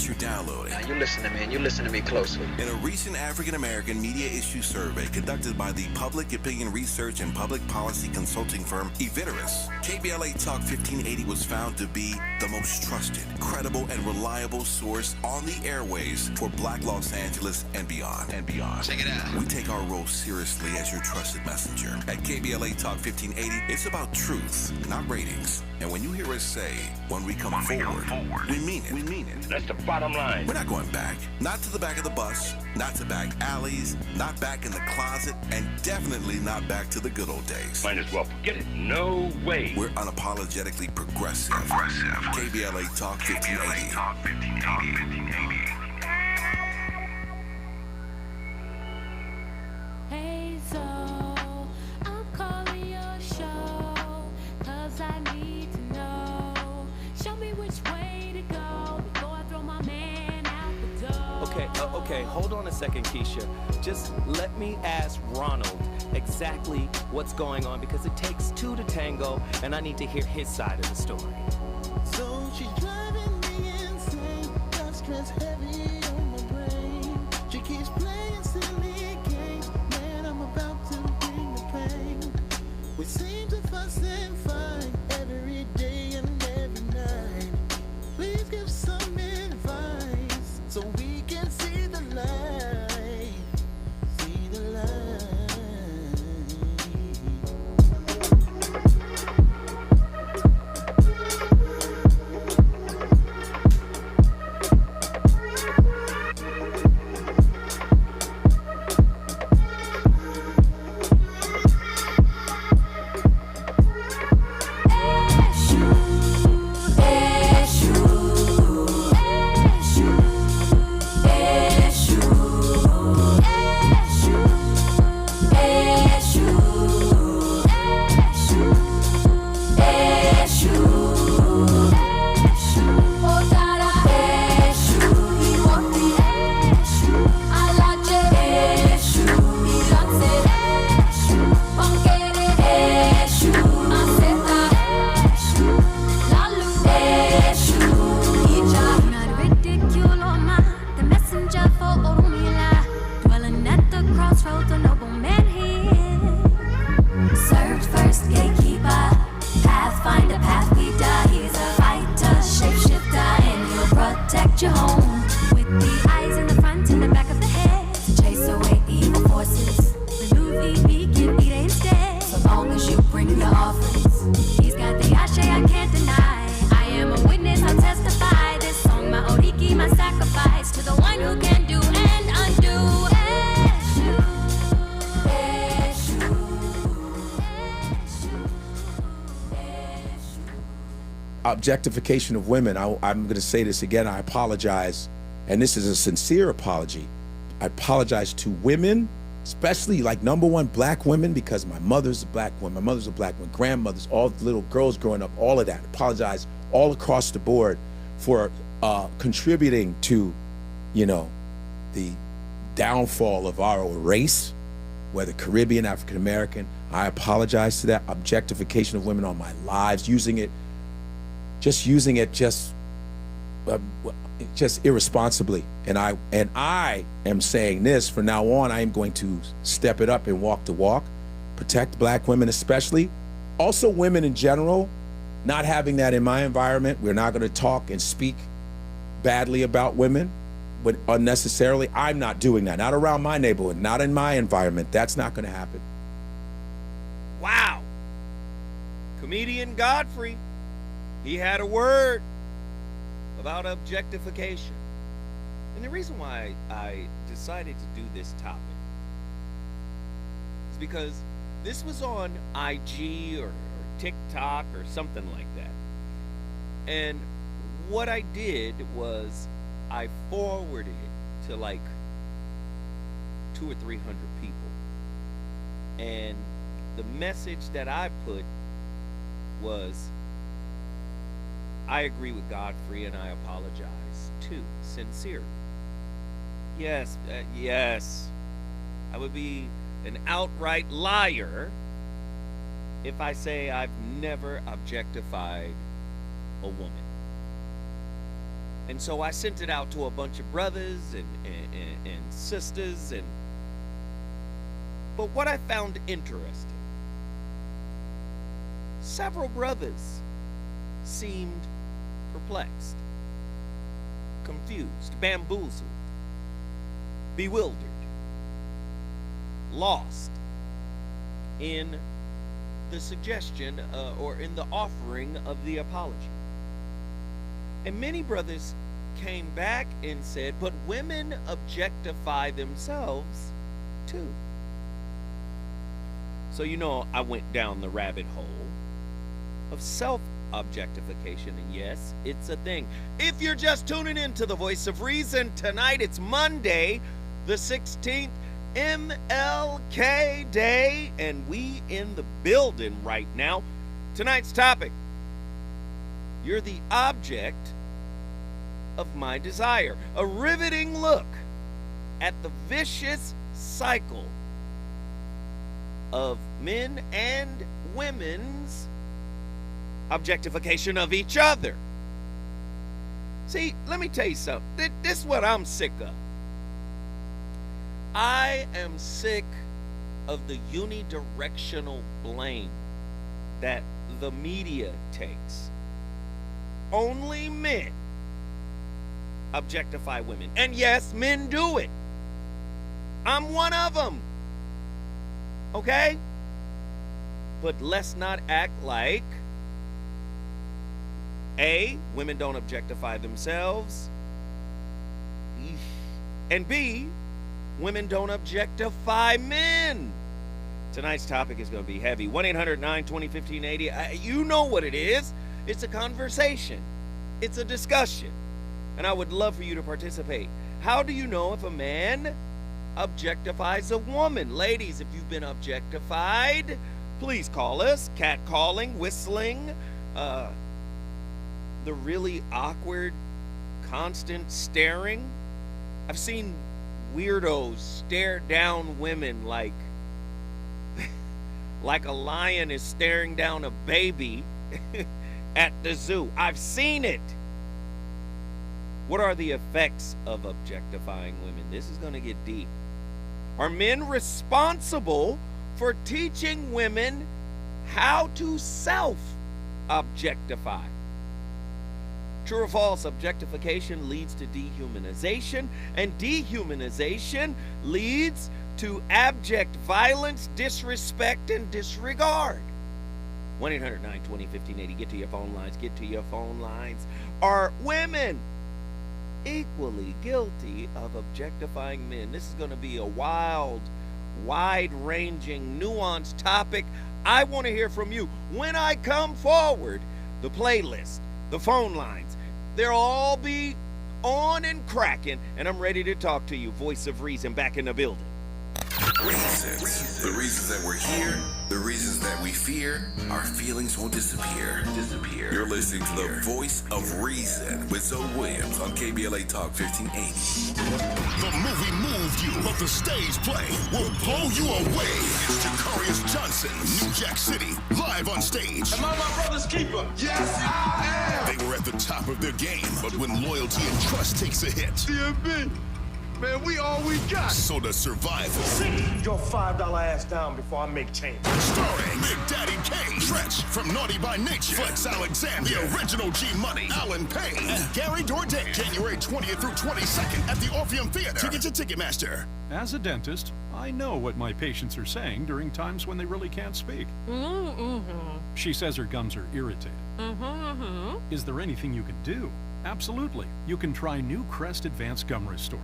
you're downloading. Now you listen to me, and you listen to me closely. In a recent African-American media issue survey conducted by the public opinion research and public policy consulting firm Eviderus, KBLA Talk 1580 was found to be the most trusted, credible, and reliable source on the airways for Black Los Angeles and beyond. Check it out. We take our role seriously as your trusted messenger. At KBLA Talk 1580, it's about truth, not ratings. And when you hear us say, when we come forward, we mean it. That's the bottom line. We're not going back. Not to the back of the bus, not to back alleys, not back in the closet, and definitely not back to the good old days. Might as well forget it. No way. We're unapologetically progressive. KBLA Talk 1580. Hey, so I'm calling your show, 'cause I need to know. Show me which way to go before I throw my man out the door. Okay, hold on a second, Keisha. Just let me ask Ronald exactly what's going on, because it takes two to tango, and I need to hear his side of the story. So she's driving me insane, got stress heavy on my brain. She keeps playing silly games, man, I'm about to bring the pain. We seem to fuss and fight every day and every night. Please give some advice so we can see the light. See the light. Objectification of women. I'm going to say this again. I apologize, and this is a sincere apology. I apologize to women, especially like number one, black women, because my mother's a black woman, my mother's a black woman, grandmothers, all the little girls growing up, all of that. Apologize all across the board for contributing to, the downfall of our race, whether Caribbean, African American. I apologize to that. Objectification of women on my lives, using it just irresponsibly. And I am saying this from now on. I am going to step it up and walk the walk, protect black women especially, also women in general. Not having that in my environment. We're not going to talk and speak badly about women, but unnecessarily. I'm not doing that. Not around my neighborhood, not in my environment. That's not going to happen. Wow. Comedian Godfrey, he had a word about objectification. And the reason why I decided to do this topic is because this was on IG or TikTok or something like that. And what I did was I forwarded it to like 200 or 300 people. And the message that I put was, I agree with Godfrey and I apologize too, sincerely. Yes, I would be an outright liar if I say I've never objectified a woman. And so I sent it out to a bunch of brothers and sisters. But what I found interesting, several brothers seemed perplexed, confused, bamboozled, bewildered, lost in the suggestion or in the offering of the apology. And many brothers came back and said, but women objectify themselves too. So I went down the rabbit hole of self-objectification, and yes, it's a thing. If you're just tuning in to the Voice of Reason, tonight it's Monday, the 16th, MLK Day, and we in the building right now. Tonight's topic: you're the object of my desire. A riveting look at the vicious cycle of men and women's objectification of each other. See, let me tell you something. This is what I'm sick of. I am sick of the unidirectional blame that the media takes. Only men objectify women. And yes, men do it. I'm one of them. Okay? But let's not act like A, women don't objectify themselves, and B, women don't objectify men. Tonight's topic is going to be heavy. 1-800-920-1580. You know what it is. It's a conversation. It's a discussion. And I would love for you to participate. How do you know if a man objectifies a woman? Ladies, if you've been objectified, please call us. Catcalling, whistling, the really awkward, constant staring. I've seen weirdos stare down women like a lion is staring down a baby at the zoo. I've seen it. What are the effects of objectifying women? This is going to get deep. Are men responsible for teaching women how to self-objectify? True or false, objectification leads to dehumanization, and dehumanization leads to abject violence, disrespect, and disregard. 1-800-920-1580. Get to your phone lines. Get to your phone lines. Are women equally guilty of objectifying men? This is going to be a wild, wide-ranging, nuanced topic. I want to hear from you. When I come forward, the playlist, the phone lines, they'll all be on and cracking, and I'm ready to talk to you. Voice of Reason back in the building. Reasons. The reasons that we're here, the reasons that we fear, our feelings won't disappear. You're listening to the Voice of Reason with Zoe Williams on KBLA Talk 1580. The movie moved you, but the stage play will blow you away. It's Jacarius Johnson, New Jack City, live on stage. Am I my brother's keeper? Yes, I am. They were at the top of their game, but when loyalty and trust takes a hit, DMB, man, we all we got. so does survival. Sit your $5 ass down before I make change. Starring Big Daddy Kane, Stretch from Naughty by Nature, Flex Alexander, the original G Money, Alan Payne, and Gary Dourdan. January 20th through 22nd at the Orpheum Theater. Tickets at Ticketmaster. As a dentist, I know what my patients are saying during times when they really can't speak. She says her gums are irritated. Is there anything you can do? Absolutely. You can try New Crest Advanced Gum Restore.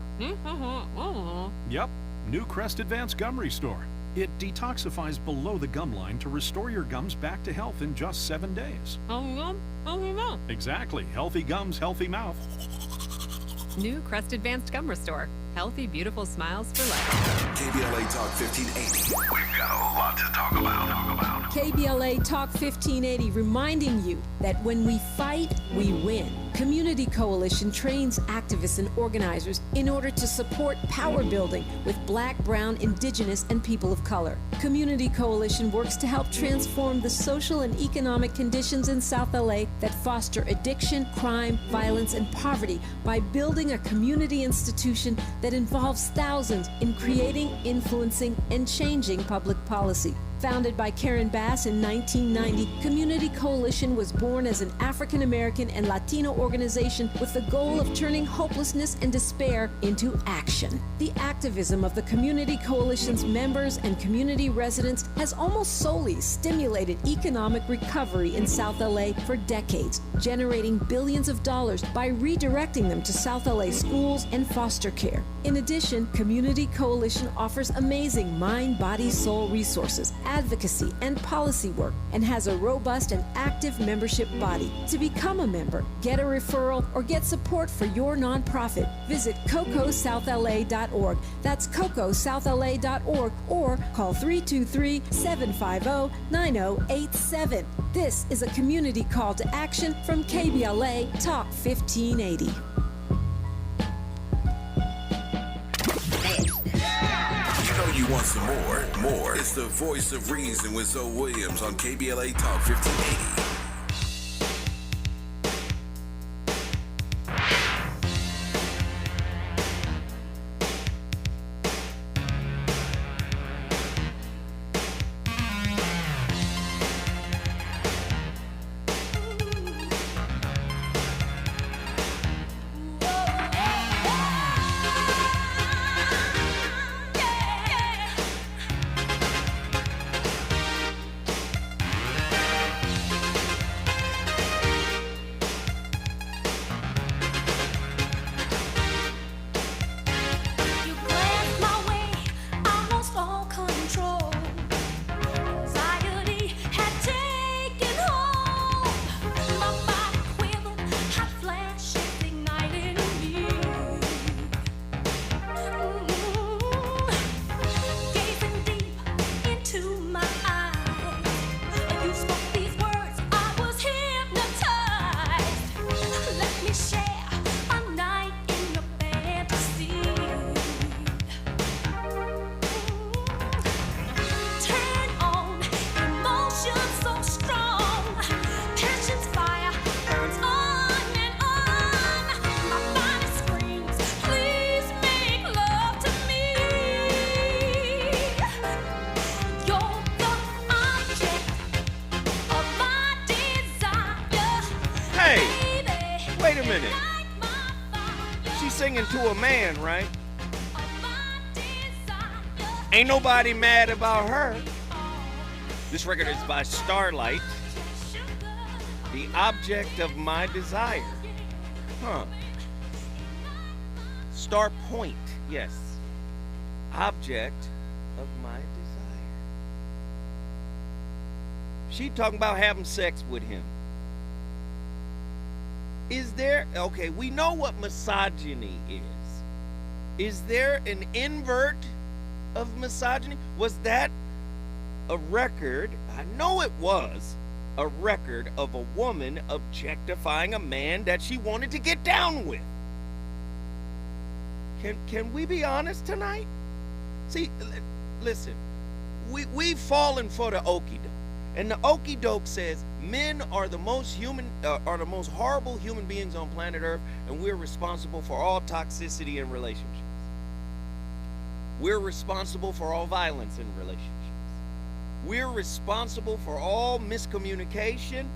Yep, New Crest Advanced Gum Restore. It detoxifies below the gum line to restore your gums back to health in just 7 days. Exactly. Healthy gums, healthy mouth. New Crest Advanced Gum Restore. Healthy, beautiful smiles for life. KBLA Talk 1580. We've got a lot to talk about. KBLA Talk 1580 reminding you that when we fight, we win. Community Coalition trains activists and organizers in order to support power building with Black, Brown, Indigenous, and people of color. Community Coalition works to help transform the social and economic conditions in South LA that foster addiction, crime, violence, and poverty by building a community institution that involves thousands in creating, influencing, and changing public policy. Founded by Karen Bass in 1990, Community Coalition was born as an African American and Latino organization with the goal of turning hopelessness and despair into action. The activism of the Community Coalition's members and community residents has almost solely stimulated economic recovery in South LA for decades, generating billions of dollars by redirecting them to South LA schools and foster care. In addition, Community Coalition offers amazing mind, body, soul resources, advocacy, and policy work, and has a robust and active membership body. To become a member, get a referral, or get support for your nonprofit, visit cocosouthla.org. That's cocosouthla.org, or call 323-750-9087. This is a community call to action from KBLA Talk 1580. You want some more? It's the voice of reason with Zoe Williams on KBLA Talk 1580. Wait a minute. She's singing to a man, right? Ain't nobody mad about her. This record is by Starlight. The object of my desire. Huh. Star Point, yes. Object of my desire. She talking about having sex with him. Is there, okay, we know what misogyny is. Is there an invert of misogyny? Was that a record? I know it was a record of a woman objectifying a man that she wanted to get down with. Can we be honest tonight? See, listen, we've fallen for the okie doke. And the okie doke says men are the most horrible human beings on planet Earth, and we're responsible for all toxicity in relationships. We're responsible for all violence in relationships. We're responsible for all miscommunication.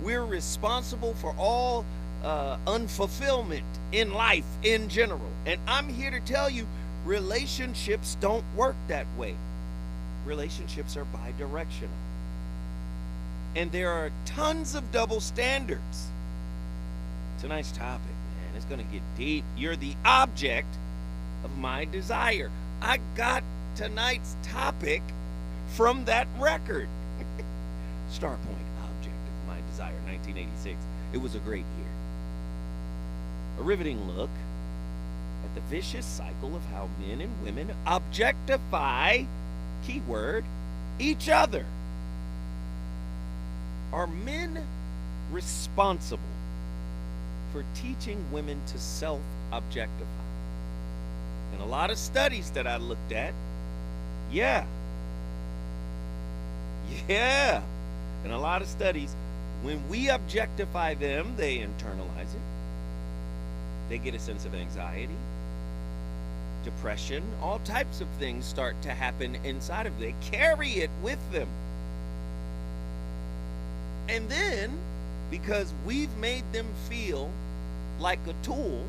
We're responsible for all unfulfillment in life in general. And I'm here to tell you, relationships don't work that way. Relationships are bi-directional. And there are tons of double standards. Tonight's topic, man, it's gonna get deep. You're the object of my desire. I got tonight's topic from that record. Starpoint, Object of My Desire, 1986. It was a great year. A riveting look at the vicious cycle of how men and women objectify, keyword, each other. Are men responsible for teaching women to self-objectify. And a lot of studies that I looked at, yeah, and a lot of studies, when we objectify them, they internalize it. They get a sense of anxiety, depression, all types of things start to happen inside of them. They carry it with them. And then, because we've made them feel like a tool,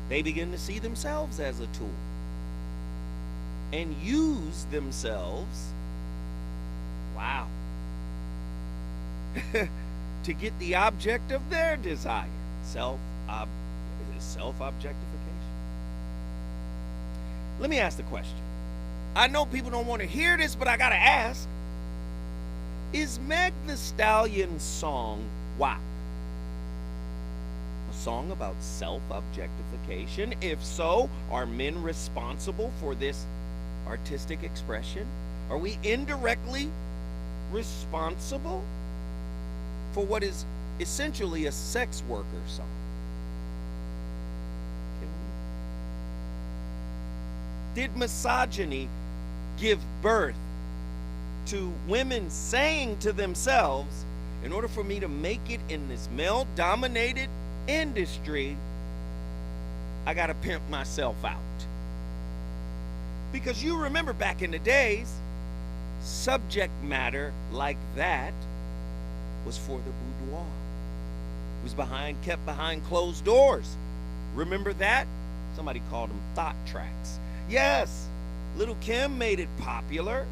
they begin to see themselves as a tool and use themselves, wow, to get the object of their desire. Self-objectification. Let me ask the question. I know people don't want to hear this, but I gotta ask. Is Meg Thee Stallion's song WAP a song about self-objectification? If so, are men responsible for this artistic expression? Are we indirectly responsible for what is essentially a sex worker song? Did misogyny give birth to women saying to themselves, in order for me to make it in this male-dominated industry, I gotta pimp myself out? Because you remember back in the days, subject matter like that was for the boudoir. It was kept behind closed doors. Remember that? Somebody called them thought tracks. Yes, Little Kim made it popular.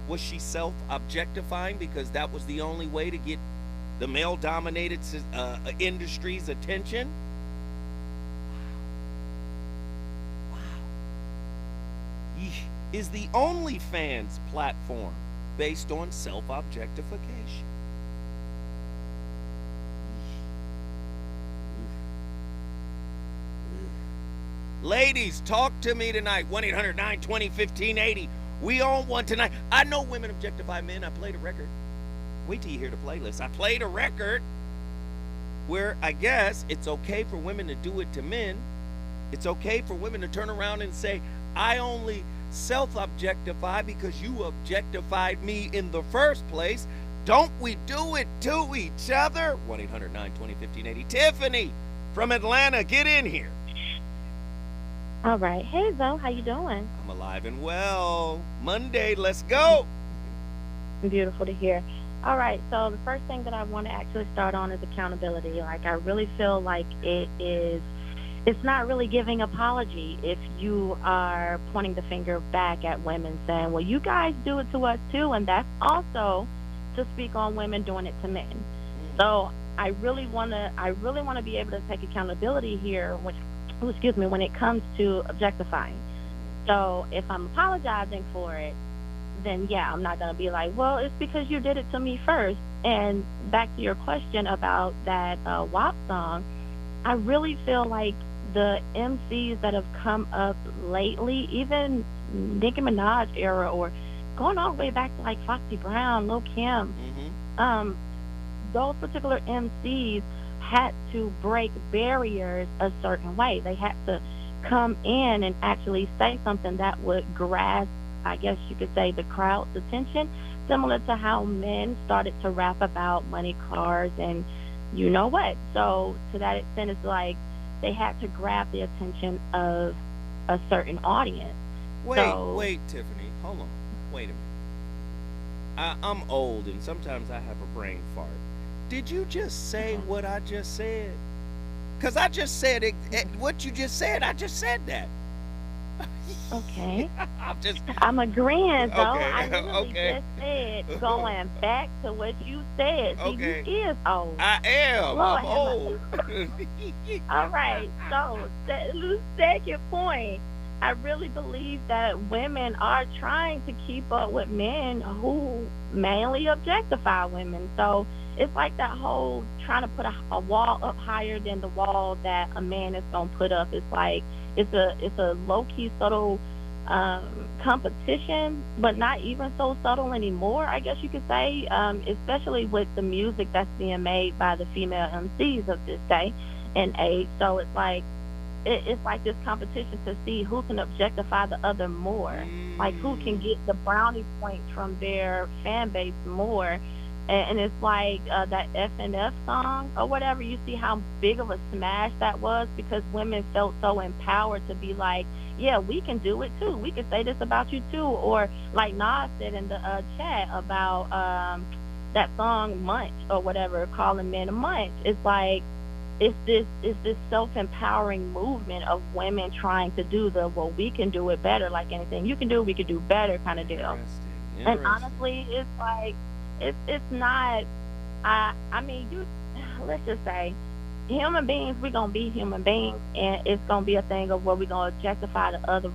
Was she self-objectifying because that was the only way to get the male-dominated industry's attention? Wow. Is the OnlyFans platform based on self-objectification? Ladies, talk to me tonight. 1-800-920-1580. We on one tonight. I know women objectify men. I played a record. Wait till you hear the playlist. I played a record where I guess it's okay for women to do it to men. It's okay for women to turn around and say, I only self-objectify because you objectified me in the first place. Don't we do it to each other? 1-800-920-1580. Tiffany from Atlanta, get in here. All right. Hey, Zoe, how you doing? I'm alive and well. Monday, let's go. Beautiful to hear. All right, so the first thing that I want to actually start on is accountability. Like, I really feel like it's not really giving apology if you are pointing the finger back at women saying, well, you guys do it to us too, and that's also to speak on women doing it to men. So I really want to be able to take accountability here, when it comes to objectifying. So if I'm apologizing for it, then yeah, I'm not going to be like, well, it's because you did it to me first. And back to your question about that WAP song, I really feel like the MCs that have come up lately, even Nicki Minaj era, or going all the way back to like Foxy Brown, Lil Kim, those particular MCs had to break barriers a certain way. They had to come in and actually say something that would grasp, I guess you could say, the crowd's attention, similar to how men started to rap about money, cars, and you know what. So to that extent, it's like they had to grab the attention of a certain audience. Wait, Tiffany, hold on. Wait a minute. I'm old, and sometimes I have a brain fart. Did you just say what I just said? Because I just said it, what you just said. I just said that. Okay. I'm agreeing, though. Okay. I literally just said, going back to what you said. See, you is old. I am. Lord, I'm old. All right. So, second point, I really believe that women are trying to keep up with men who mainly objectify women. So it's like that whole trying to put a wall up higher than the wall that a man is going to put up. It's like it's a low-key, subtle competition, but not even so subtle anymore, I guess you could say, especially with the music that's being made by the female MCs of this day and age. So it's like it's like this competition to see who can objectify the other more, like who can get the brownie points from their fan base more. And it's like that FNF song or whatever, you see how big of a smash that was because women felt so empowered to be like, yeah, we can do it too. We can say this about you too. Or like Nas said in the chat about that song Munch or whatever, calling men a munch. It's like it's this self-empowering movement of women trying to do well, we can do it better, like anything you can do, we can do better kind of deal. And honestly, it's like, it's not, I mean, let's just say, human beings, we're going to be human beings, and it's going to be a thing of where we're going to objectify the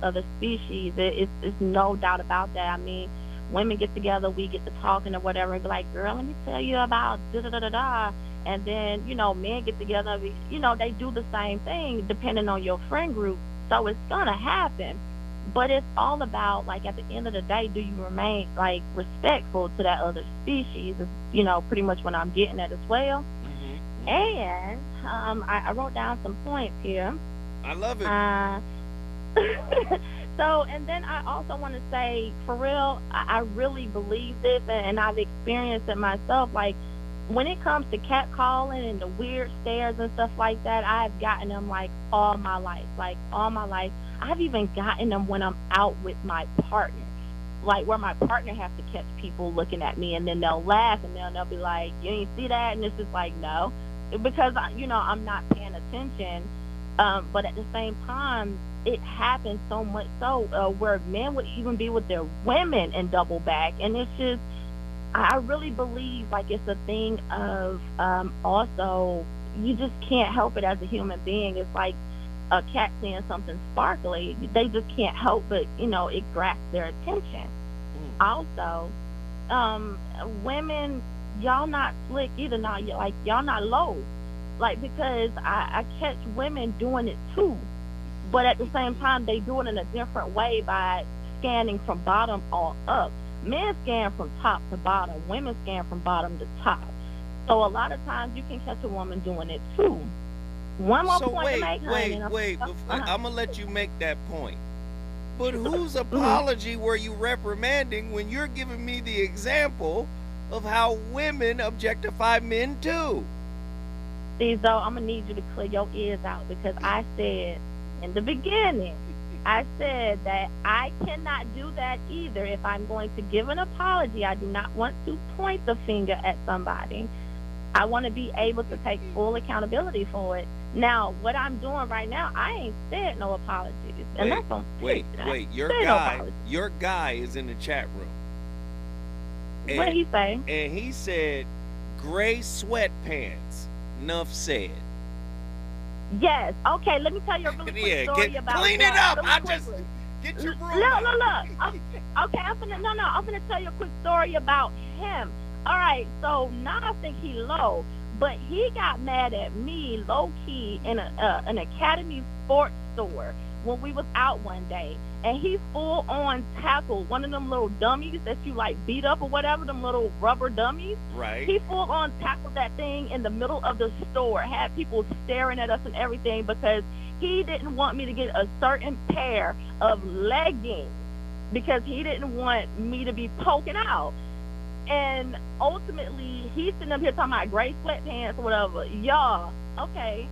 other species. It's no doubt about that. I mean, women get together, we get to talking or whatever, and be like, girl, let me tell you about da-da-da-da-da. And then, men get together, they do the same thing depending on your friend group. So it's going to happen. But it's all about, like, at the end of the day, do you remain, like, respectful to that other species? Is, pretty much what I'm getting at as well. Mm-hmm. And I wrote down some points here. I love it. So, and then I also want to say, for real, I really believe this, and I've experienced it myself. Like, when it comes to catcalling and the weird stares and stuff like that, I've gotten them, like, all my life. I've even gotten them when I'm out with my partner, like where my partner has to catch people looking at me, and then they'll laugh, and they'll be like, you ain't see that? And it's just like, no, because, I'm not paying attention. But at the same time, it happens so much so where men would even be with their women and double back. And it's just, I really believe, like, it's a thing of also, you just can't help it as a human being. It's like a cat seeing something sparkly. They just can't help but, it grasps their attention. Also, women, y'all not slick either. Y'all not low. Like, because I catch women doing it too. But at the same time, they do it in a different way by scanning from bottom on up. Men scan from top to bottom. Women scan from bottom to top. So a lot of times you can catch a woman doing it too. One more point to make. Wait. I'm going to let you make that point. But whose apology were you reprimanding when you're giving me the example of how women objectify men too? See, though, I'm going to need you to clear your ears out, because I said in the beginning, I said that I cannot do that either. If I'm going to give an apology, I do not want to point the finger at somebody. I want to be able to take full accountability for it. Now, what I'm doing right now, I ain't said no apologies. And wait. Your guy is in the chat room. And, what did he say? And he said, gray sweatpants. Enough said. Yes. Okay, let me tell you a really quick story about clean it up. Get your room. Look. Okay, I'm gonna tell you a quick story about him. All right, so now I think he low, but he got mad at me low key in an Academy sports store when we was out one day, and he full on tackled one of them little dummies that you like beat up or whatever, them little rubber dummies. Right. He full on tackled that thing in the middle of the store, had people staring at us and everything, because he didn't want me to get a certain pair of leggings because he didn't want me to be poking out. And ultimately, he's sitting up here talking about gray sweatpants or whatever. Y'all, okay,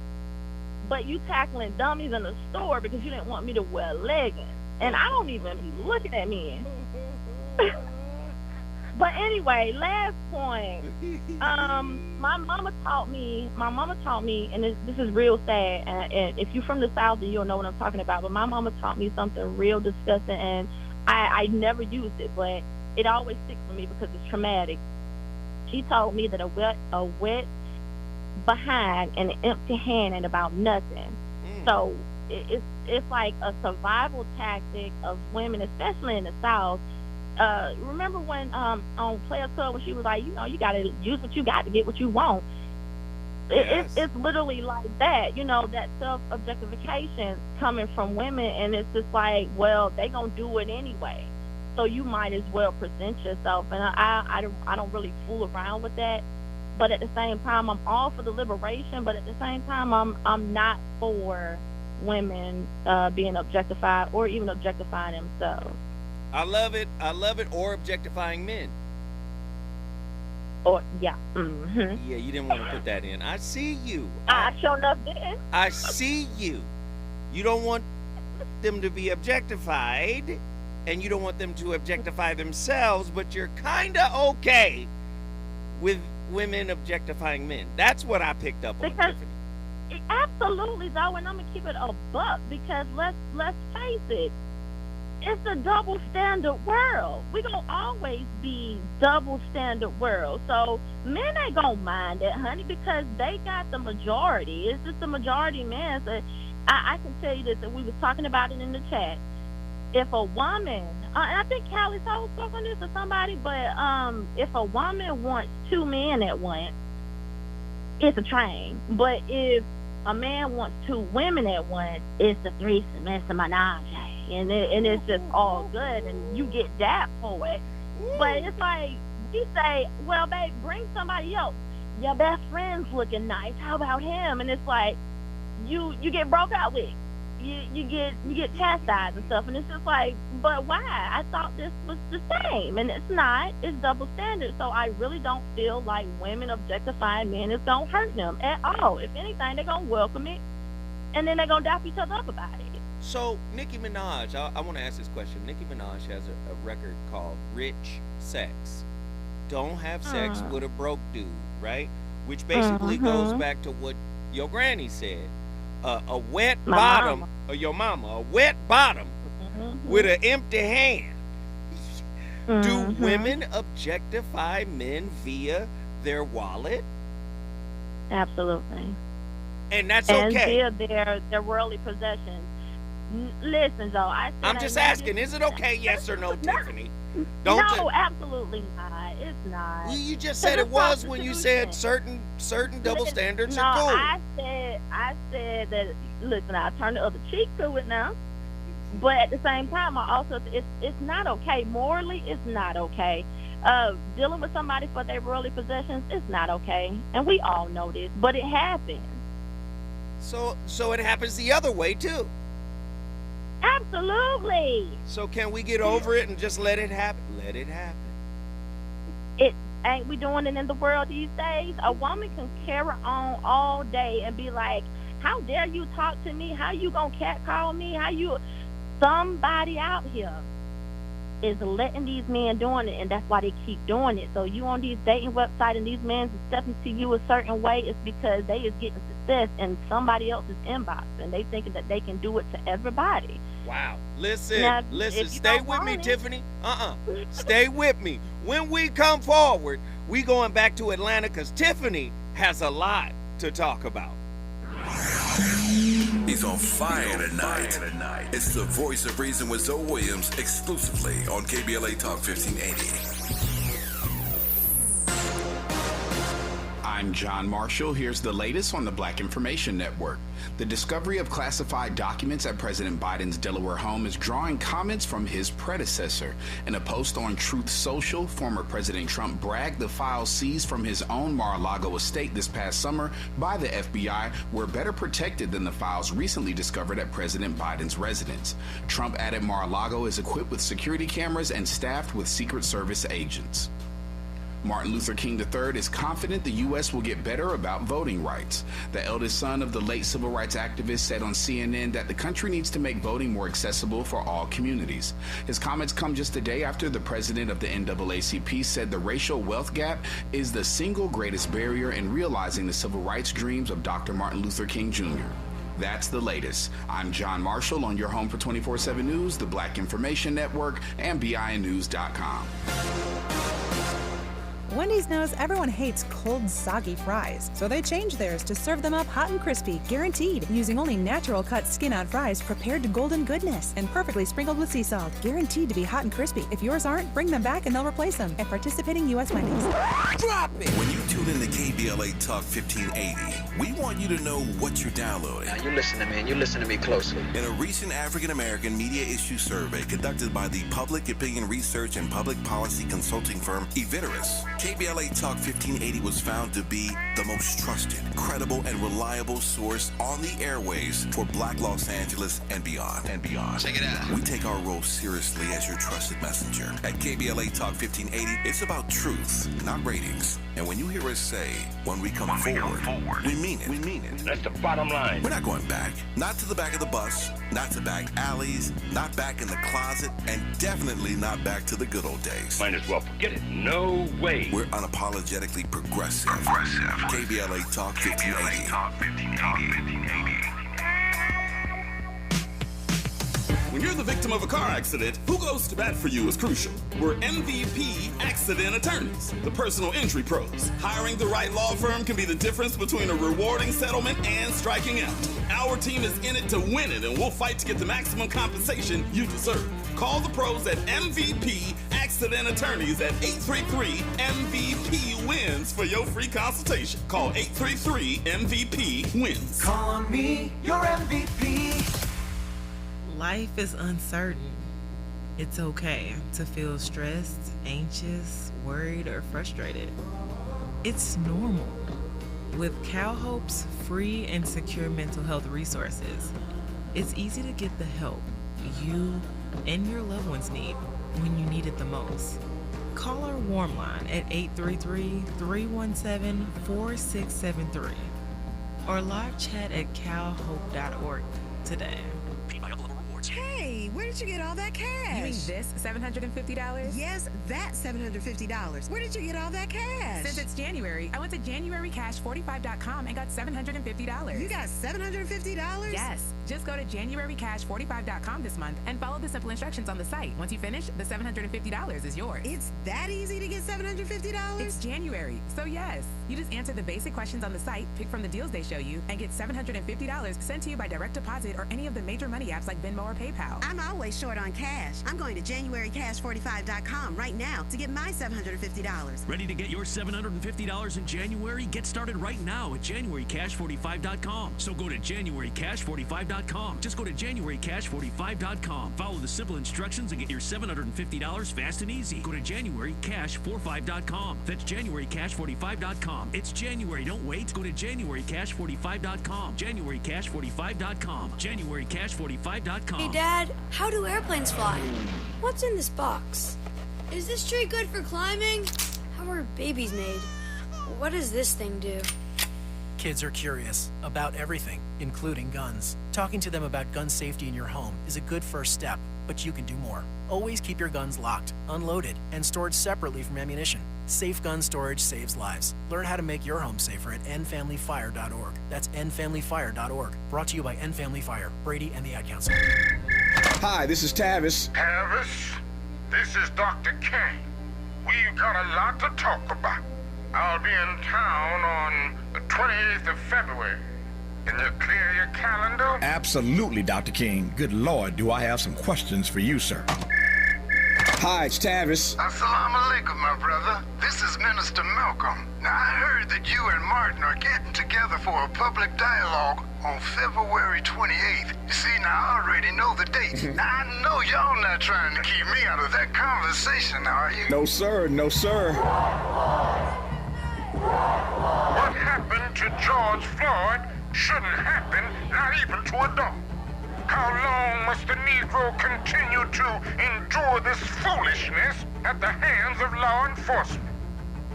but you tackling dummies in the store because you didn't want me to wear leggings. And I don't even be looking at men. But anyway, last point. My mama taught me, and this is real sad, and if you're from the South, then you'll know what I'm talking about, but my mama taught me something real disgusting, and I never used it, but it always sticks with me because it's traumatic. She told me that a wet behind and an empty hand ain't about nothing. So it's like a survival tactic of women, especially in the South. Remember when on Players Club when she was like, you gotta use what you got to get what you want. It's literally like that, that self-objectification coming from women, and it's just like, well, they gonna do it anyway, so you might as well present yourself. And I don't really fool around with that. But at the same time, I'm all for the liberation. But at the same time, I'm not for women being objectified or even objectifying themselves. I love it. Or objectifying men. Or yeah. Mm-hmm. Yeah, you didn't want to put that in. I see you. I sure enough didn't. I see you. You don't want them to be objectified, and you don't want them to objectify themselves, but you're kind of okay with women objectifying men. That's what I picked up on, Tiffany. Absolutely, though, and I'm gonna keep it a buck, because let's face it, it's a double standard world. We're gonna always be double standard world. So men ain't gonna mind it, honey, because they got the majority. It's just the majority man. So I can tell you this, and we was talking about it in the chat. If a woman, and I think Callie told spoke on this or somebody, but if a woman wants two men at once, it's a train. But if a man wants two women at once, it's a threesome, it's a menage, and it's just all good, and you get that for it. But it's like, you say, well, babe, bring somebody else. Your best friend's looking nice. How about him? And it's like, you get broke out with. You get chastised and stuff, and it's just like, but why? I thought this was the same, and it's not. It's double standard. So I really don't feel like women objectifying men is gonna hurt them at all. If anything, they're gonna welcome it, and then they're gonna dap each other up about it. So Nicki Minaj, I want to ask this question. Nicki Minaj has a record called "Rich Sex." Don't have sex with a broke dude, right? Which basically goes back to what your granny said. A wet bottom, or your mama, a wet bottom with an empty hand. Do women objectify men via their wallet? Absolutely. And that's and okay. And via their worldly possessions. Listen, though, I'm just asking, is it okay, yes or no, Tiffany? No, absolutely not. It's not. Well, you just said it was when you said certain double standards are cool. I said that, listen, I turn the other cheek to it now. But at the same time, I also, it's not okay. Morally, it's not okay. Dealing with somebody for their worldly possessions, it's not okay. And we all know this, but it happens. So it happens the other way, too. Absolutely. So can we get over it and just let it happen? Let it happen. Ain't we doing it in the world these days? A woman can carry on all day and be like, how dare you talk to me? How you gonna catcall me? Somebody out here is letting these men doing it, and that's why they keep doing it. So you on these dating websites and these men is stepping to you a certain way, it's because they is getting success in somebody else's inbox, and they thinking that they can do it to everybody. Wow. Listen, stay with me, Tiffany. Stay with me. When we come forward, we going back to Atlanta because Tiffany has a lot to talk about. He's on fire tonight. It's the Voice of Reason with Zoe Williams, exclusively on KBLA Talk 1580. I'm John Marshall. Here's the latest on the Black Information Network. The discovery of classified documents at President Biden's Delaware home is drawing comments from his predecessor. In a post on Truth Social, former President Trump bragged the files seized from his own Mar-a-Lago estate this past summer by the FBI were better protected than the files recently discovered at President Biden's residence. Trump added Mar-a-Lago is equipped with security cameras and staffed with Secret Service agents. Martin Luther King III is confident the U.S. will get better about voting rights. The eldest son of the late civil rights activist said on CNN that the country needs to make voting more accessible for all communities. His comments come just a day after the president of the NAACP said the racial wealth gap is the single greatest barrier in realizing the civil rights dreams of Dr. Martin Luther King Jr. That's the latest. I'm John Marshall on your home for 24/7 News, the Black Information Network, and BINnews.com. Wendy's knows everyone hates cold, soggy fries, so they changed theirs to serve them up hot and crispy, guaranteed, using only natural cut skin-out fries prepared to golden goodness and perfectly sprinkled with sea salt, guaranteed to be hot and crispy. If yours aren't, bring them back and they'll replace them at participating U.S. Wendy's. Drop it! When you tune in to KBLA Talk 1580, we want you to know what you're downloading. Now you listen to me, and you listen to me closely. In a recent African American media issue survey conducted by the public opinion research and public policy consulting firm Eviderus, KBLA Talk 1580 was found to be the most trusted, credible, and reliable source on the airways for Black Los Angeles and beyond. Check it out. We take our role seriously as your trusted messenger. At KBLA Talk 1580, it's about truth, not ratings. And when you hear us say, when we come forward, we mean it. We mean it. That's the bottom line. We're not going back. Not to the back of the bus, not to back alleys, not back in the closet, and definitely not back to the good old days. Might as well forget it. No way. We're unapologetically progressive. KBLA Talk 1580. When you're the victim of a car accident, who goes to bat for you is crucial. We're MVP Accident Attorneys, the personal injury pros. Hiring the right law firm can be the difference between a rewarding settlement and striking out. Our team is in it to win it, and we'll fight to get the maximum compensation you deserve. Call the pros at MVP Accident Attorneys at 833-MVP-WINS for your free consultation. Call 833-MVP-WINS. Call on me, your MVP. Life is uncertain. It's okay to feel stressed, anxious, worried, or frustrated. It's normal. With CalHope's free and secure mental health resources, it's easy to get the help you and your loved ones need when you need it the most. Call our warm line at 833-317-4673 or live chat at calhope.org today. Hey, where did you get all that cash? You mean this $750? Yes, that $750. Where did you get all that cash? Since it's January, I went to JanuaryCash45.com and got $750. You got $750? Yes. Just go to JanuaryCash45.com this month and follow the simple instructions on the site. Once you finish, the $750 is yours. It's that easy to get $750? It's January, so yes. You just answer the basic questions on the site, pick from the deals they show you, and get $750 sent to you by direct deposit or any of the major money apps like Venmo or PayPal. I'm always short on cash. I'm going to JanuaryCash45.com right now to get my $750. Ready to get your $750 in January? Get started right now at JanuaryCash45.com. So go to JanuaryCash45.com. Just go to JanuaryCash45.com. Follow the simple instructions and get your $750 fast and easy. Go to JanuaryCash45.com. That's JanuaryCash45.com. It's January. Don't wait. Go to JanuaryCash45.com. JanuaryCash45.com. JanuaryCash45.com. Hey, Dad, how do airplanes fly? What's in this box? Is this tree good for climbing? How are babies made? What does this thing do? Kids are curious about everything, including guns. Talking to them about gun safety in your home is a good first step, but you can do more. Always keep your guns locked, unloaded, and stored separately from ammunition. Safe gun storage saves lives. Learn how to make your home safer at endfamilyfire.org. That's endfamilyfire.org. Brought to you by End Family Fire, Brady, and the Ad Council. Hi, this is Tavis. Tavis, this is Dr. K. We've got a lot to talk about. I'll be in town on the 28th of February. Can you clear your calendar? Absolutely, Dr. King. Good Lord, do I have some questions for you, sir. Hi, it's Tavis. Assalamu alaikum, my brother. This is Minister Malcolm. Now, I heard that you and Martin are getting together for a public dialogue on February 28th. You see, now I already know the date. Now, I know y'all not trying to keep me out of that conversation, are you? No, sir. No, sir. What happened to George Floyd shouldn't happen, not even to a dog. How long must the Negro continue to endure this foolishness at the hands of law enforcement?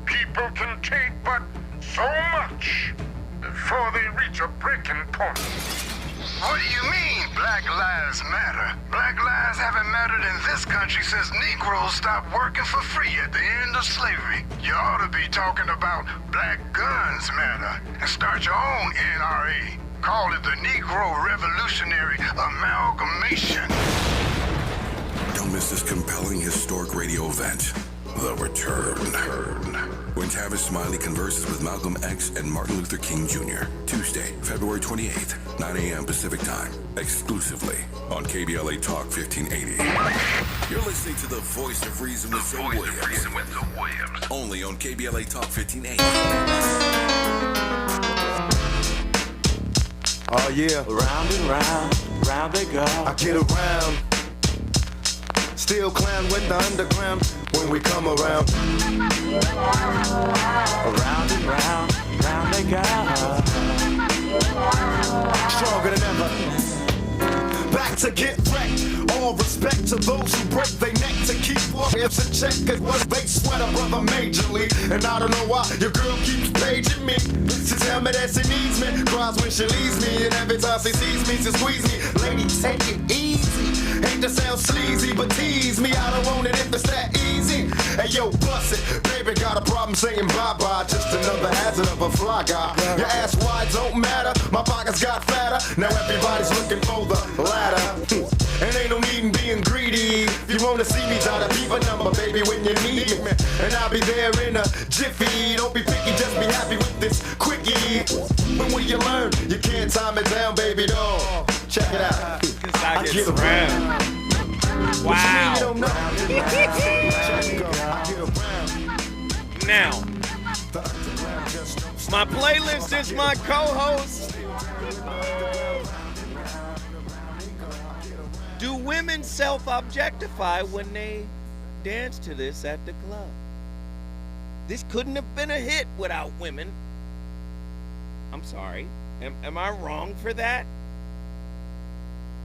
People can take but so much before they reach a breaking point. What do you mean, Black Lives Matter? Black lives haven't mattered in this country since Negroes stopped working for free at the end of slavery. You ought to be talking about Black Guns Matter and start your own NRA. Call it the Negro Revolutionary Amalgamation. Don't miss this compelling historic radio event. The Return. When Tavis Smiley converses with Malcolm X and Martin Luther King Jr. Tuesday, February 28th, 9 a.m. Pacific Time, exclusively on KBLA Talk 1580. You're listening to the voice of reason with Zoe Williams. Only on KBLA Talk 1580. Oh yeah, round and round they go. I get around. Still clown with the underground when we come around. Around and round they go. Stronger than ever. Back to get wrecked. All respect to those who break their neck to keep warriors in check. Cause what they sweat a brother majorly. And I don't know why your girl keeps paging me. She tell me that she needs me. Cries when she leaves me. And every time she sees me, she squeeze me. Lady, take it easy. Hate to sound sleazy, but tease me. I don't want it if it's that easy. Hey yo, bust it. Baby got a problem saying bye-bye. Just another hazard of a fly guy. Your ass wide don't matter. My pockets got fatter. Now everybody's looking for the ladder. And ain't no need in being greedy. If you wanna see me, try to leave a number, baby, when you need me. And I'll be there in a jiffy. Don't be picky, just be happy with this quickie. When will you learn? You can't time it down, baby doll. Check it out. I get around. Wow. Now, my playlist is my co-host. Do women self-objectify when they dance to this at the club? This couldn't have been a hit without women. I'm sorry. Am I wrong for that?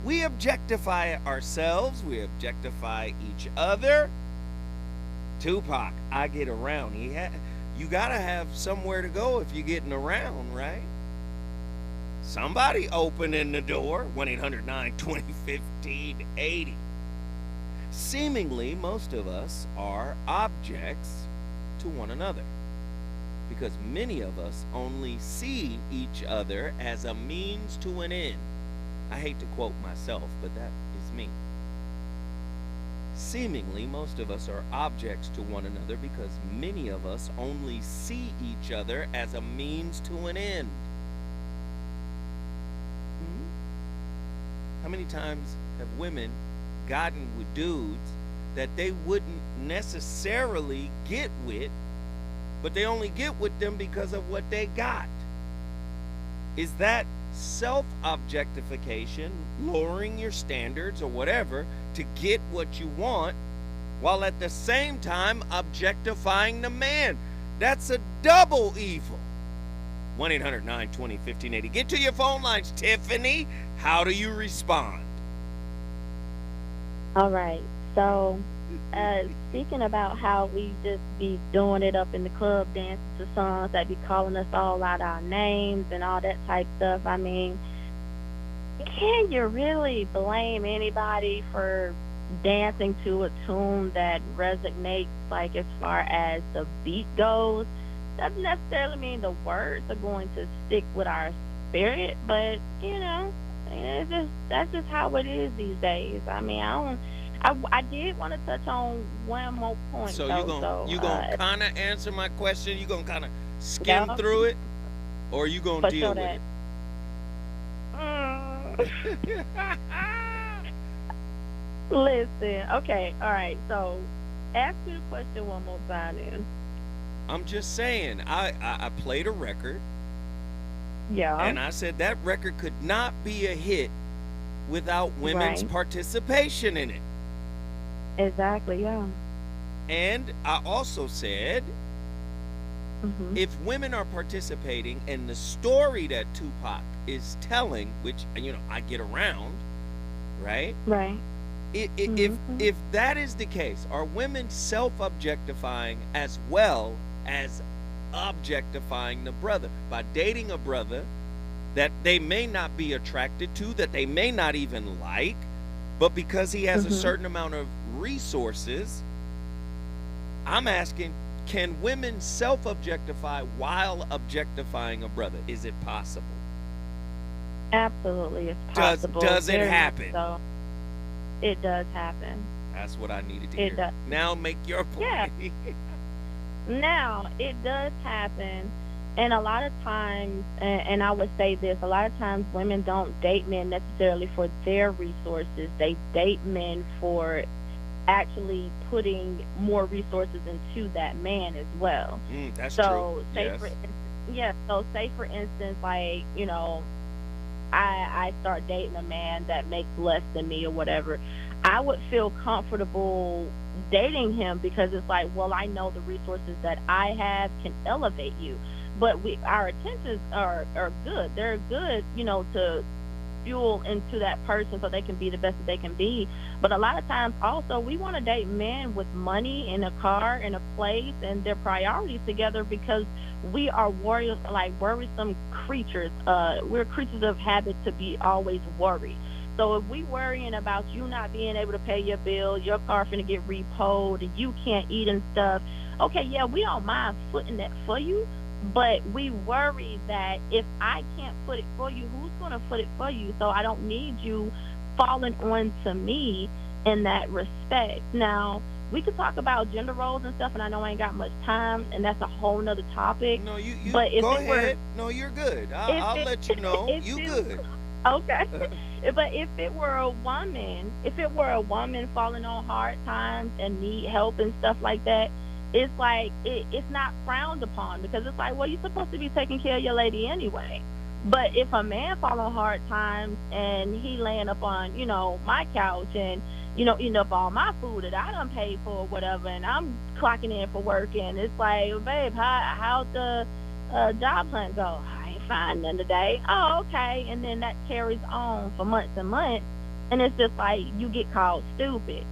We objectify ourselves. We objectify each other. Tupac, I get around. You gotta have somewhere to go if you're getting around, right? Somebody opening the door. 1-800-920-1580. Seemingly, most of us are objects to one another because many of us only see each other as a means to an end. I hate to quote myself, but that is me. Seemingly, most of us are objects to one another because many of us only see each other as a means to an end. How many times have women gotten with dudes that they wouldn't necessarily get with, but they only get with them because of what they got? Is that self-objectification, lowering your standards or whatever to get what you want, while at the same time objectifying the man? That's a double evil. 1-800-920-1580. Get to your phone lines, Tiffany. How do you respond? All right. So, speaking about how we just be doing it up in the club, dancing to songs that be calling us all out our names and all that type stuff, I mean, can you really blame anybody for dancing to a tune that resonates, like as far as the beat goes? Doesn't necessarily mean the words are going to stick with our spirit, but you know, that's just how it is these days. I mean, I did want to touch on one more point. So you gonna kind of answer my question? You gonna kind of skim through it, or you gonna deal with it? Listen, okay, all right. So, ask me the question one more time, then. I'm just saying, I played a record. Yeah. And I said that record could not be a hit without women's participation in it. Exactly, yeah. And I also said, if women are participating in the story that Tupac is telling, which, you know, I get around, right? Right. If that is the case, are women self-objectifying as well as objectifying the brother by dating a brother that they may not be attracted to, that they may not even like, but because he has a certain amount of resources? I'm asking, can women self-objectify while objectifying a brother? Is it possible? Absolutely, it's possible. Does it happen? So, it does happen. That's what I needed to It hear. does. Now make your point. Yeah. Now, it does happen, and a lot of times, and I would say this, a lot of times women don't date men necessarily for their resources. They date men for actually putting more resources into that man as well. That's so, true. Yes. So say for instance, like, you know, I start dating a man that makes less than me or whatever. I would feel comfortable dating him because it's like, well, I know the resources that I have can elevate you. But our intentions are good. They're good, you know, to fuel into that person so they can be the best that they can be. But a lot of times also we want to date men with money and a car and a place and their priorities together because we are worrisome creatures. We're creatures of habit to be always worried. So if we worrying about you not being able to pay your bill, your car finna get repoed, and you can't eat and stuff, okay, yeah, we don't mind footing that for you, but we worry that if I can't foot it for you, who's gonna foot it for you? So I don't need you falling on to me in that respect. Now, we could talk about gender roles and stuff, and I know I ain't got much time, and that's a whole nother topic. No, you but if go it were- ahead. No, you're good. I'll let you know. You good. Okay. But if it were a woman falling on hard times and need help and stuff like that, it's like it's not frowned upon because it's like, well, you're supposed to be taking care of your lady anyway. But if a man fall on hard times and he laying up on, you know, my couch and, you know, eating up all my food that I done paid for or whatever, and I'm clocking in for work, and it's like, babe, how'd the job hunt go? I ain't find none today. Oh, okay. And then that carries on for months and months, and it's just like you get called stupid.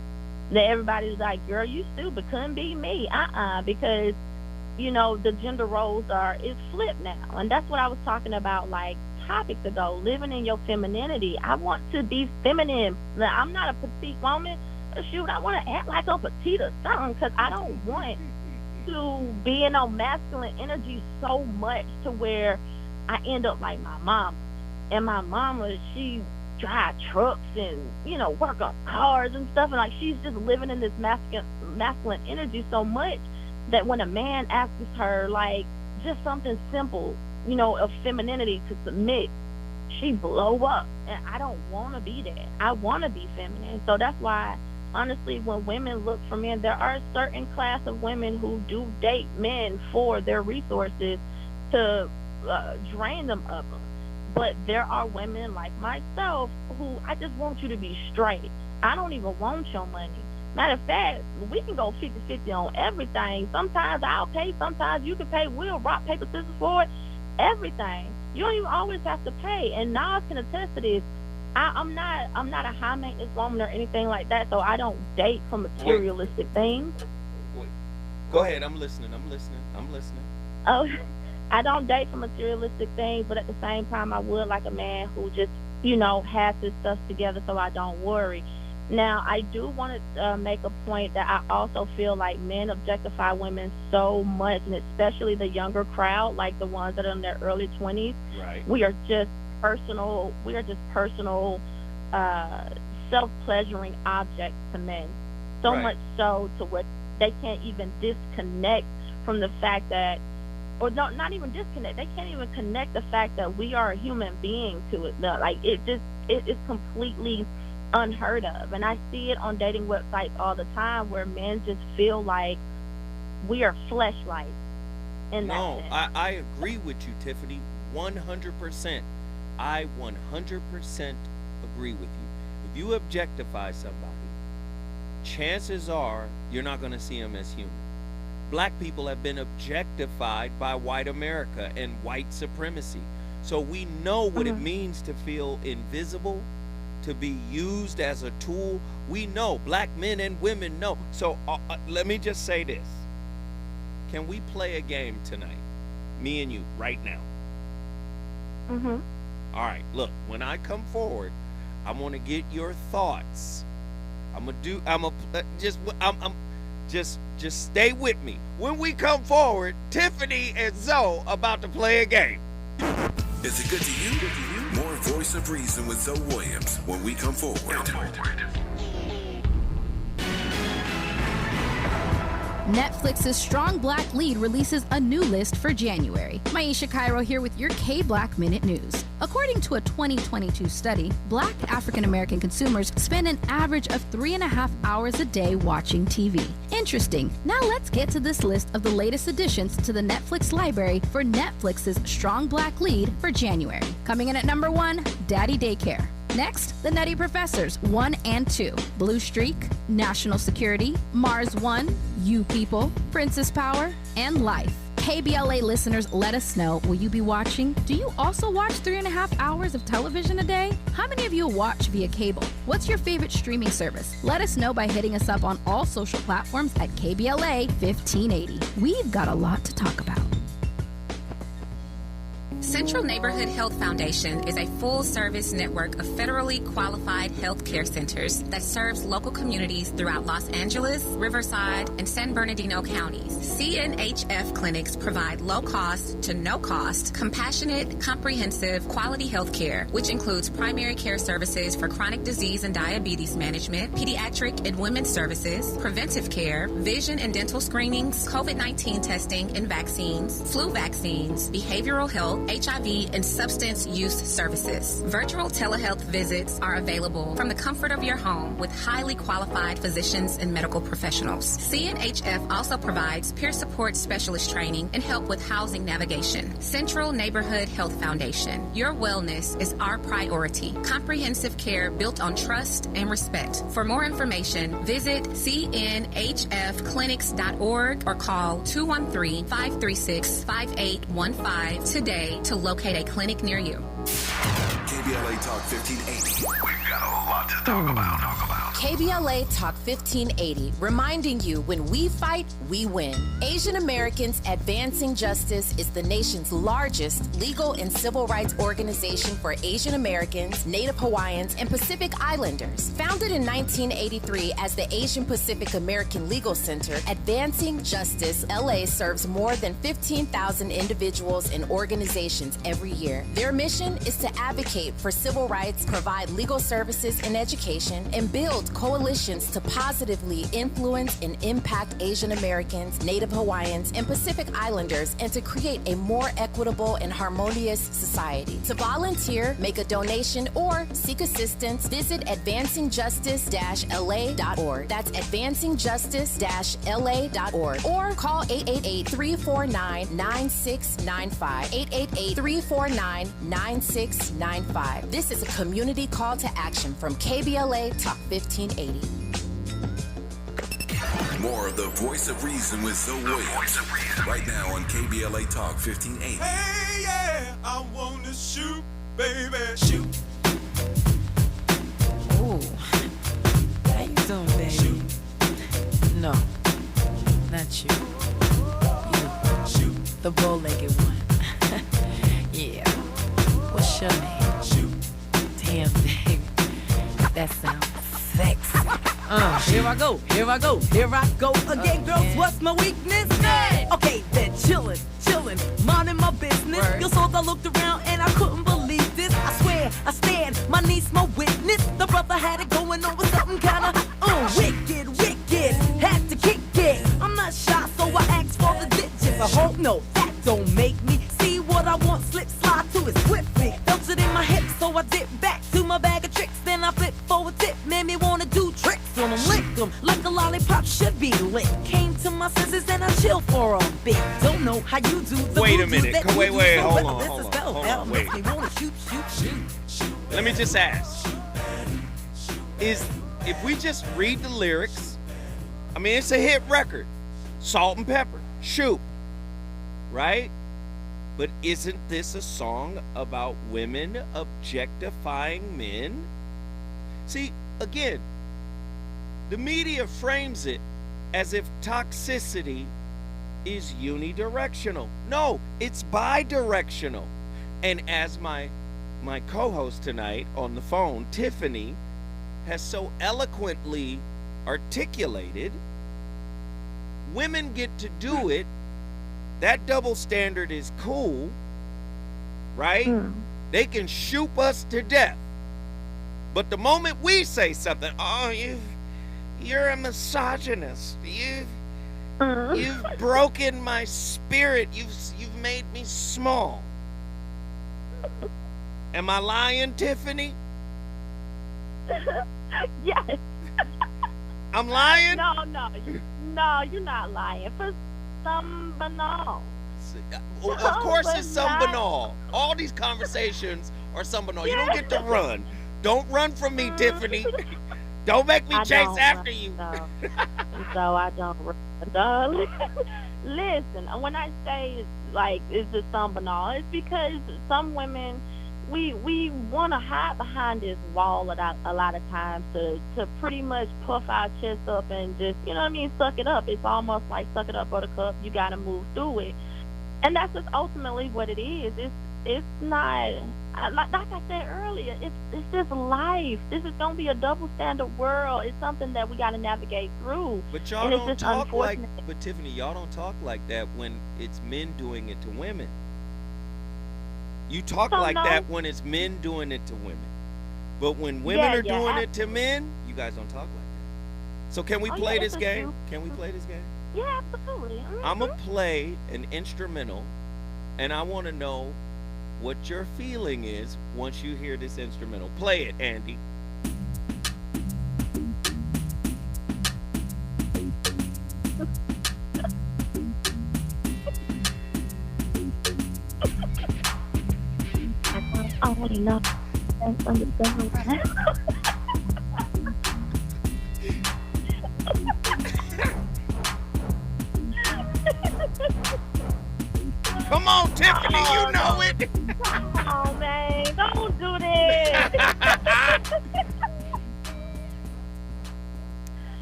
Then everybody's like, girl, you stupid. Couldn't be me. Because, you know, the gender roles is flipped now. And that's what I was talking about, like, topics ago, living in your femininity. I want to be feminine. Now, I'm not a petite woman. Shoot, I want to act like a petite or something because I don't want to be in no masculine energy so much to where I end up like my mom. And my mama, she drive trucks and, you know, work on cars and stuff. And, like, she's just living in this masculine energy so much that when a man asks her, like, just something simple, you know, of femininity to submit, she blow up. And I don't want to be that. I want to be feminine. So that's why, honestly, when women look for men, there are a certain class of women who do date men for their resources to drain them of them. But there are women like myself who I just want you to be straight. I don't even want your money. Matter of fact, we can go 50-50 on everything. Sometimes I'll pay, sometimes you can pay. We'll rock, paper, scissors for it. Everything. You don't even always have to pay. And Nas can attest to this. I'm not a high maintenance woman or anything like that, so I don't date for materialistic things. Wait. Go ahead. I'm listening. Oh, I don't date for materialistic things, but at the same time, I would like a man who just, you know, has his stuff together so I don't worry. Now, I do want to make a point that I also feel like men objectify women so much, and especially the younger crowd, like the ones that are in their early 20s. Right. We are just personal, self-pleasuring objects to men. So Right. much so to where they can't even disconnect from the fact that, or no, not even disconnect. They can't even connect the fact that we are a human being to it. No, like it is completely unheard of. And I see it on dating websites all the time where men just feel like we are fleshlights. No, I agree with you, Tiffany, 100%. I 100% agree with you. If you objectify somebody, chances are you're not going to see them as human. Black people have been objectified by white America and white supremacy. So we know what it means to feel invisible, to be used as a tool. We know, black men and women know. So let me just say this. Can we play a game tonight? Me and you, right now. Mm-hmm. All right, look, when I come forward, I want to get your thoughts. Just stay with me. When we come forward, Tiffany and Zoe about to play a game. Is it good to you? More Voice of Reason with Zoe Williams when we come forward. Netflix's Strong Black Lead releases a new list for January. Maisha Cairo here with your K-Black Minute News. According to a 2022 study, Black African American consumers spend an average of 3.5 hours a day watching TV. Interesting. Now let's get to this list of the latest additions to the Netflix library for Netflix's Strong Black Lead for January. Coming in at number 1, Daddy Daycare. Next, The Nutty Professors 1 and 2, Blue Streak, National Security, Mars One, You People, Princess Power, and Life. KBLA listeners, let us know, will you be watching? Do you also watch 3.5 hours of television a day? How many of you watch via cable? What's your favorite streaming service? Let us know by hitting us up on all social platforms at KBLA 1580. We've got a lot to talk about. Central Neighborhood Health Foundation is a full-service network of federally qualified health care centers that serves local communities throughout Los Angeles, Riverside, and San Bernardino counties. CNHF clinics provide low-cost to no-cost, compassionate, comprehensive, quality health care, which includes primary care services for chronic disease and diabetes management, pediatric and women's services, preventive care, vision and dental screenings, COVID-19 testing and vaccines, flu vaccines, behavioral health, HIV, and substance use services. Virtual telehealth visits are available from the comfort of your home with highly qualified physicians and medical professionals. CNHF also provides peer support specialist training and help with housing navigation. Central Neighborhood Health Foundation. Your wellness is our priority. Comprehensive care built on trust and respect. For more information, visit cnhfclinics.org or call 213-536-5815 today to locate a clinic near you. KBLA Talk 1580. We've got a lot to talk about. KBLA Talk 1580, reminding you when we fight, we win. Asian Americans Advancing Justice is the nation's largest legal and civil rights organization for Asian Americans, Native Hawaiians, and Pacific Islanders. Founded in 1983 as the Asian Pacific American Legal Center, Advancing Justice LA serves more than 15,000 individuals and organizations every year. Their mission is to advocate for civil rights, provide legal services and education, and build coalitions to positively influence and impact Asian Americans, Native Hawaiians, and Pacific Islanders, and to create a more equitable and harmonious society. To volunteer, make a donation, or seek assistance, visit advancingjustice-la.org. That's advancingjustice-la.org. Or call 888-349-9695. 888-349-9695. This is a community call to action from KBLA Talk 1580. More of the Voice of Reason with Zoe Williams. Right now on KBLA Talk 1580. Hey, yeah, I wanna shoot, baby, shoot. Ooh. How you doing, baby? Shoot. No, not you. You. The bow-legged one. Yeah. What's your name? Shoot. Damn, baby. That sounds sexy. Here I go again, girls. What's my weakness? Hey. Okay, then chillin', minding my business. Word. You saw I looked around and I couldn't believe this. I swear, I stand, my niece, my witness. The brother had it going on with something kinda wicked. Had to kick it. I'm not shy, so I asked for the digits. I hope no, that don't make me see what I want. Slip, slide to it swiftly. Felt it in my hips, so I dip back to my bag of tricks. Then I flip for a tip, made me wanna do tricks on them, lick them like a lollipop should be lit. Came to my senses and I chill for a bit. Don't know how you do the Wait a voodoo minute. that you Wait, do so hold well. on, This hold is on, spelled hold out. on, Makes wait. me wanna shoot. Let me just ask. If we just read the lyrics, I mean, it's a hit record. Salt and Pepper, shoot. Right? But isn't this a song about women objectifying men? See, again, the media frames it as if toxicity is unidirectional. No, it's bidirectional. And as my co-host tonight on the phone, Tiffany, has so eloquently articulated, women get to do it. That double standard is cool, right? They can shoot us to death. But the moment we say something, oh, you're a misogynist. You've broken my spirit. You've made me small. Am I lying, Tiffany? Yes. I'm lying? No, you're not lying. For some banal. Of course it's some banal. All these conversations are some banal. You don't get to run. Don't run from me, Tiffany. Don't make me chase after you. So I don't run. Listen, when I say like it's just some banal, it's because some women we want to hide behind this wall a lot of times to pretty much puff our chest up and just, you know what I mean, suck it up. It's almost like suck it up, buttercup. You got to move through it. And that's just ultimately what it is. It's not, like I said earlier, it's just life. This is going to be a double standard world. It's something that we got to navigate through. But y'all don't talk like, but Tiffany, y'all don't talk like that when it's men doing it to women. You talk like that when it's men doing it to women. But when women are doing it to men, you guys don't talk like that. So can we play this game? Can we play this game? Yeah, absolutely. I'm going to play an instrumental, and I want to know what your feeling is once you hear this instrumental. Play it, Andy. I want to know. Come on, Tiffany, you know it. Oh, man, don't do this.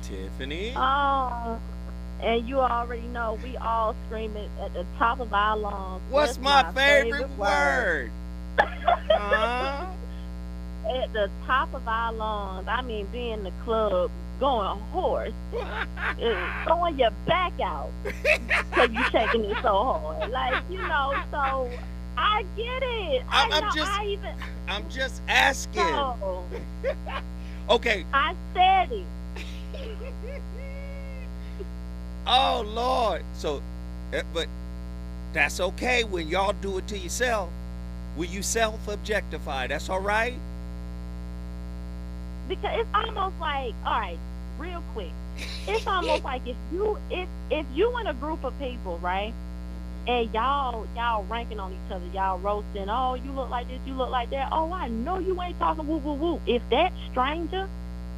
Tiffany. Oh, and you already know we all scream it at the top of our lungs. What's my favorite word? At the top of our lungs. I mean, being in the club, going hoarse, throwing your back out because you shaking it so hard. Like, you know, so I get it. I'm just asking. So, okay. I said it. Oh, Lord. So, but that's okay when y'all do it to yourself. When you self-objectify, that's all right? Because it's almost like, all right, real quick. It's almost like if you in a group of people, right, and y'all ranking on each other, y'all roasting, oh, you look like this, you look like that, oh, I know you ain't talking woo woo woo. If that stranger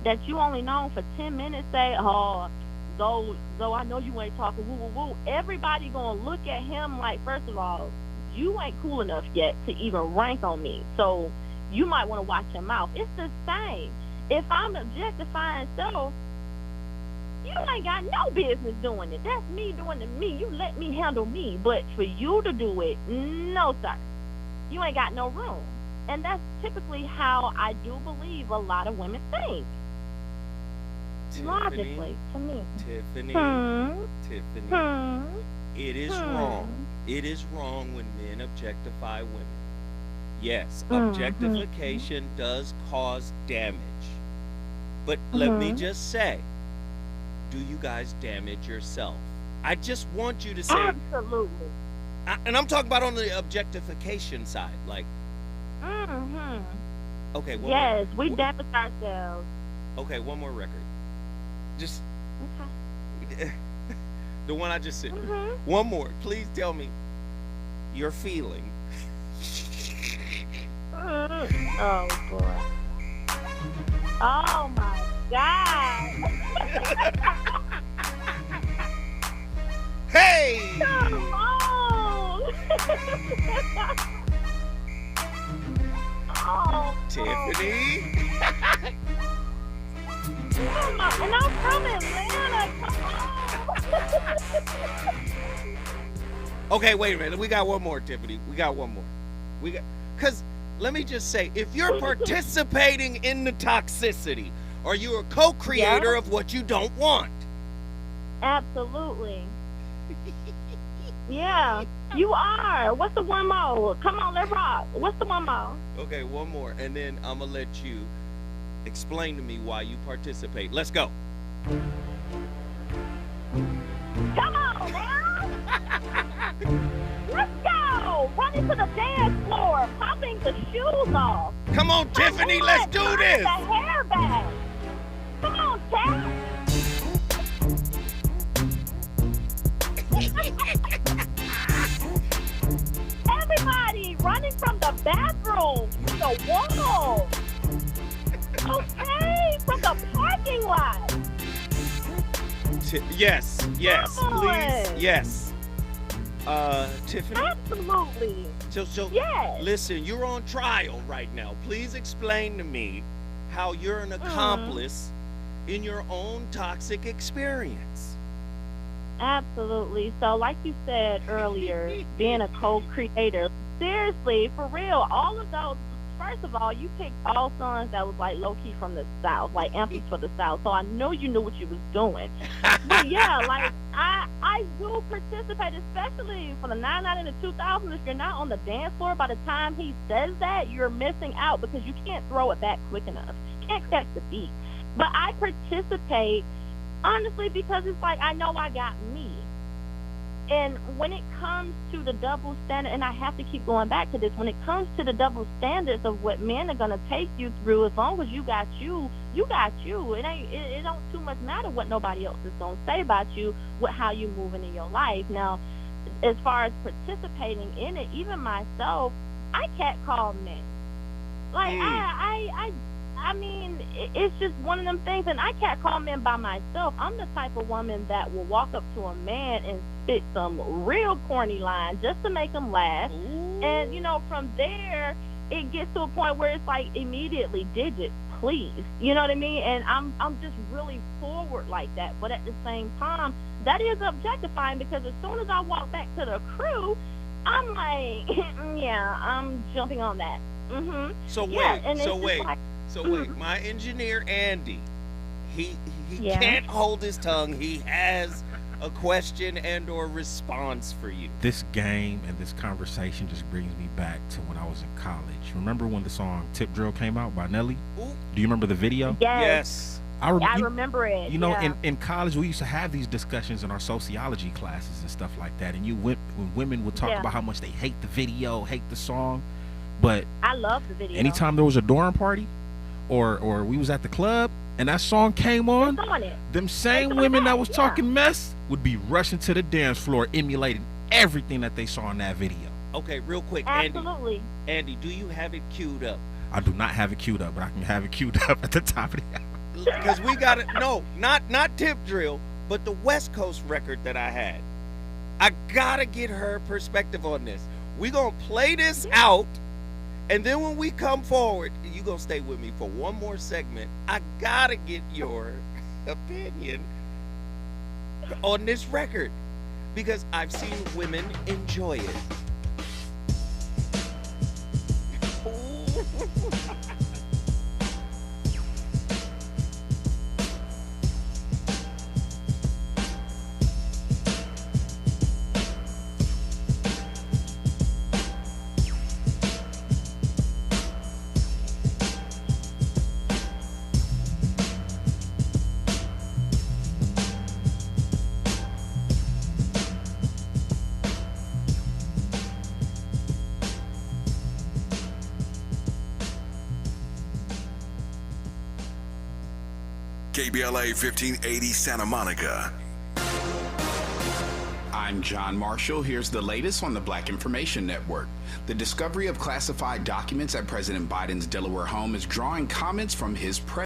that you only known for 10 minutes say, oh, though I know you ain't talking woo woo woo, everybody gonna look at him like, first of all, you ain't cool enough yet to even rank on me. So you might want to watch your mouth. It's the same. If I'm objectifying self, you ain't got no business doing it. That's me doing it to me. You let me handle me. But for you to do it, no, sir. You ain't got no room. And that's typically how I do believe a lot of women think. Tiffany, logically, to me. Tiffany, Hmm. it is wrong. It is wrong when men objectify women. Yes, objectification does cause damage. But let me just say, do you guys damage yourself? I just want you to say... Absolutely. And I'm talking about on the objectification side. Like, okay, yes, we damage ourselves. Okay, one more record. Just... Okay. The one I just said. One more. Please tell me your feeling. Oh, boy. Oh, my God. Hey! Come on. Oh, Tiffany. Come on. And I'm from Atlanta. Come on. Okay, wait a minute. We got one more, Tiffany. We got one more. Because let me just say, if you're participating in the toxicity, are you a co-creator of what you don't want? Absolutely. Yeah, you are. What's the one more? Come on, let's rock. What's the one more? Okay, one more. And then I'm going to let you explain to me why you participate. Let's go. Come shoes off. Come on, Tiffany, let's do this. The hair back. Come on, Tab. Everybody running from the bathroom to the wall. Okay, from the parking lot. Yes, Come on. please, yes. Tiffany? Absolutely. So Yes. listen, you're on trial right now. Please explain to me how you're an accomplice in your own toxic experience. Absolutely. So like you said earlier, being a co-creator, seriously, for real, all of those, first of all, you picked all songs that was like low-key from the South, like anthems for the South, so I know you knew what you was doing. But yeah, like I do participate, especially for the 99 and the 2000s. If you're not on the dance floor by the time he says that, you're missing out because you can't throw it back quick enough. Can't catch the beat. But I participate honestly because it's like I know I got me. And when it comes to the double standard, and I have to keep going back to this, when it comes to the double standards of what men are going to take you through, as long as you got you, you got you. It don't too much matter what nobody else is going to say about you, with how you moving in your life. Now, as far as participating in it, even myself, I catcall men. Like, I mean, it's just one of them things, and I can't call men by myself. I'm the type of woman that will walk up to a man and spit some real corny lines just to make him laugh. And, you know, from there, it gets to a point where it's like immediately digits, please. You know what I mean? And I'm just really forward like that. But at the same time, that is objectifying because as soon as I walk back to the crew, I'm like, yeah, I'm jumping on that. Mm-hmm. So wait, my engineer Andy, he can't hold his tongue. He has a question and or response for you. This game and this conversation just brings me back to when I was in college. Remember when the song Tip Drill came out by Nelly? Ooh. Do you remember the video? Yes. I remember it. You know, in college we used to have these discussions in our sociology classes and stuff like that. And when women would talk about how much they hate the video, hate the song, but I love the video. Anytime there was a dorm party or we was at the club and that song came on, them same women that was talking mess would be rushing to the dance floor emulating everything that they saw in that video. Okay, real quick, Absolutely. Andy, do you have it queued up? I do not have it queued up, but I can have it queued up at the top of the hour. Because we got it. No, not Tip Drill, but the West Coast record that I had. I gotta get her perspective on this. We gonna play this out, and then when we come forward, you gonna stay with me for one more segment. I gotta get your opinion on this record because I've seen women enjoy it. KBLA 1580 Santa Monica. I'm John Marshall. Here's the latest on the Black Information Network. The discovery of classified documents at President Biden's Delaware home is drawing comments from his